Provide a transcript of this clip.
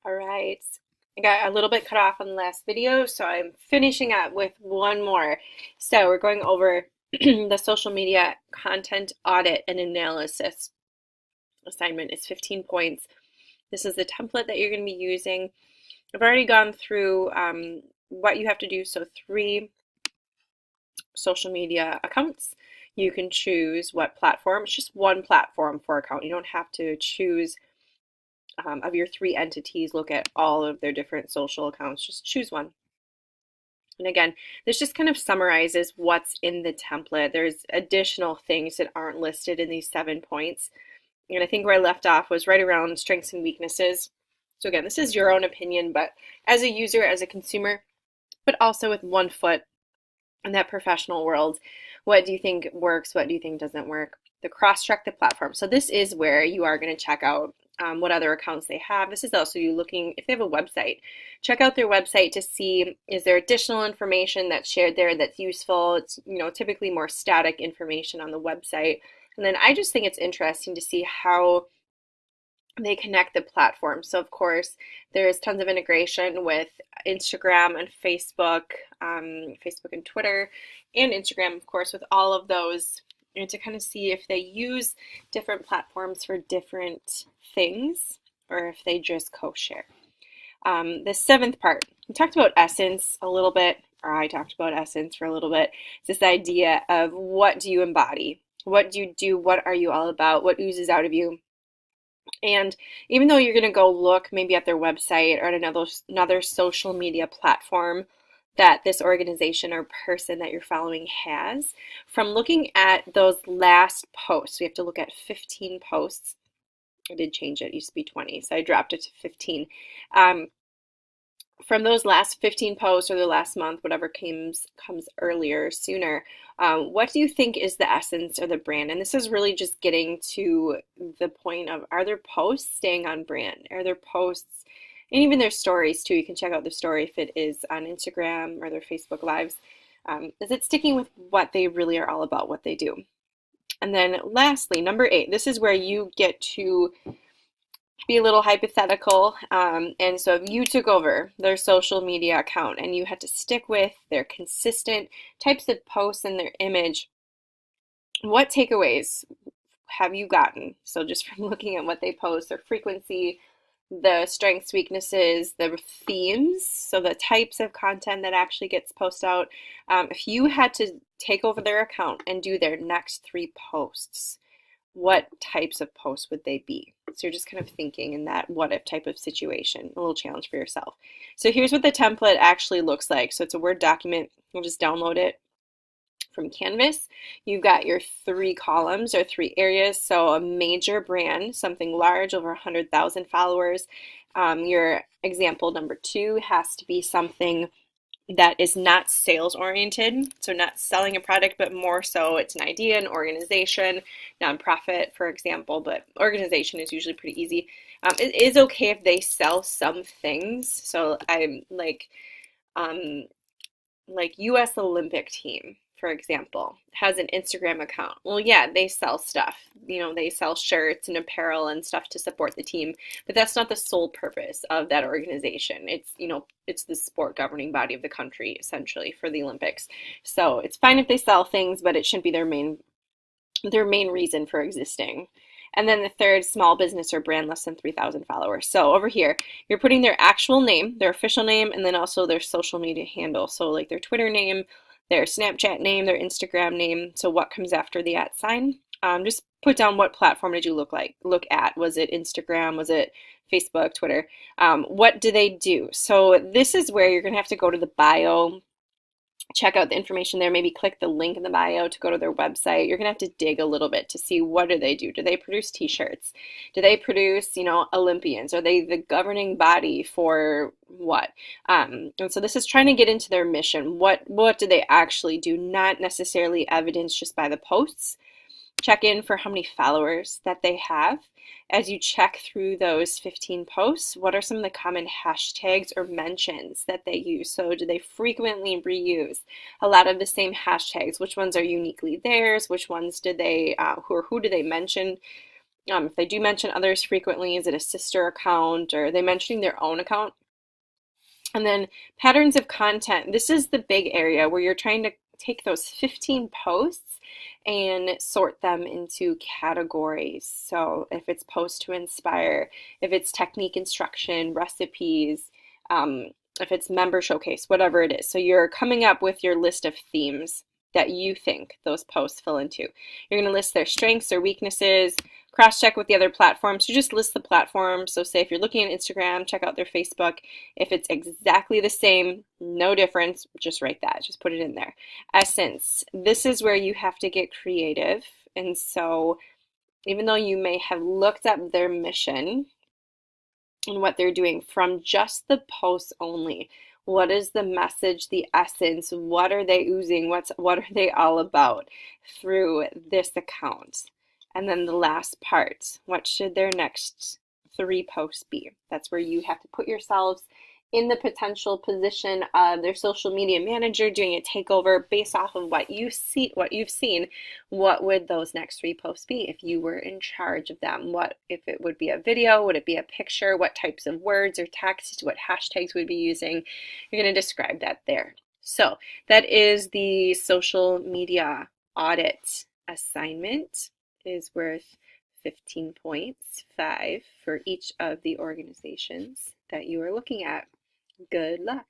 All right. I got a little bit cut off on the last video, so I'm finishing up with one more. So we're going over the social media content audit and analysis assignment. It's 15 points. This is the template that you're going to be using. I've already gone through what you have to do. So 3 social media accounts. You can choose what platform. It's just one platform for account. You don't have to choose of your 3 entities, look at all of their different social accounts. Just choose one. And again, this just kind of summarizes what's in the template. There's additional things that aren't listed in these 7 points. And I think where I left off was right around strengths and weaknesses. So again, this is your own opinion, but as a user, as a consumer, but also with one foot in that professional world, what do you think works? What do you think doesn't work? The cross-check the platform. So this is where you are going to check out what other accounts they have. This is also you looking, if they have a website, check out their website to see, is there additional information that's shared there that's useful? It's, typically more static information on the website. And then I just think it's interesting to see how they connect the platform. So of course, there's tons of integration with Instagram and Facebook, Facebook and Twitter, and Instagram, of course, with all of those, and to kind of see if they use different platforms for different things or if they just co-share. The 7th part, we talked about essence a little bit, or I talked about essence for a little bit. It's this idea of what do you embody? What do you do? What are you all about? What oozes out of you? And even though you're going to go look maybe at their website or at another social media platform that this organization or person that you're following has, from looking at those last posts, we have to look at 15 posts. I did change it. It used to be 20, so I dropped it to 15. From those last 15 posts or the last month, whatever comes earlier, sooner, what do you think is the essence or the brand? And this is really just getting to the point of, are their posts staying on brand? Are their posts, and even their stories too, you can check out the story if it is on Instagram or their Facebook Lives. Is it sticking with what they really are all about, what they do? And then lastly, number 8, this is where you get to be a little hypothetical. And so if you took over their social media account and you had to stick with their consistent types of posts and their image, what takeaways have you gotten? So just from looking at what they post, their frequency, the strengths, weaknesses, the themes, so the types of content that actually gets posted out. If you had to take over their account and do their next 3 posts, what types of posts would they be? So you're just kind of thinking in that what if type of situation, a little challenge for yourself. So here's what the template actually looks like. So it's a Word document. You'll just download it from Canvas. You've got your 3 columns or 3 areas. So a major brand, something large, over 100,000 followers. Your example number 2 has to be something that is not sales oriented, so not selling a product, but more so it's an idea, an organization, nonprofit, for example, but organization is usually pretty easy. It is okay if they sell some things. So I'm like US Olympic team, for example, has an Instagram account. Well, yeah, they sell stuff. They sell shirts and apparel and stuff to support the team, but that's not the sole purpose of that organization. It's the sport governing body of the country, essentially, for the Olympics. So it's fine if they sell things, but it shouldn't be their main reason for existing. And then the 3rd, small business or brand less than 3,000 followers. So over here, you're putting their actual name, their official name, and then also their social media handle. So like their Twitter name, their Snapchat name, their Instagram name. So what comes after the @ sign? Just put down what platform did you look at. Was it Instagram? Was it Facebook, Twitter? What do they do? So this is where you're going to have to go to the bio, check out the information there, maybe click the link in the bio to go to their website. You're going to have to dig a little bit to see what do they do. Do they produce t-shirts? Do they produce, Olympians? Are they the governing body for what? And so this is trying to get into their mission. What do they actually do? Not necessarily evidenced just by the posts. Check in for how many followers that they have. As you check through those 15 posts, what are some of the common hashtags or mentions that they use? So do they frequently reuse a lot of the same hashtags? Which ones are uniquely theirs? Which ones do they, who do they mention If they do mention others frequently, is it a sister account or are they mentioning their own account? And then patterns of content. This is the big area where you're trying to take those 15 posts and sort them into categories. So if it's post to inspire, if it's technique instruction, recipes, if it's member showcase, whatever it is. So you're coming up with your list of themes that you think those posts fill into. You're going to list their strengths or weaknesses, cross-check with the other platforms. So just list the platforms. So say if you're looking at Instagram, check out their Facebook. If it's exactly the same, no difference, just write that. Just put it in there. Essence. This is where you have to get creative. And so even though you may have looked up their mission and what they're doing from just the posts only, what is the message, the essence? What are they oozing? What are they all about through this account? And then the last part, what should their next 3 posts be? That's where you have to put yourselves in the potential position of their social media manager doing a takeover based off of what you've seen. What would those next 3 posts be if you were in charge of them? What if it would be a video? Would it be a picture? What types of words or text? What hashtags would be using? You're going to describe that there. So that is the social media audit assignment. Is worth 15 points, 5 for each of the organizations that you are looking at. Good luck.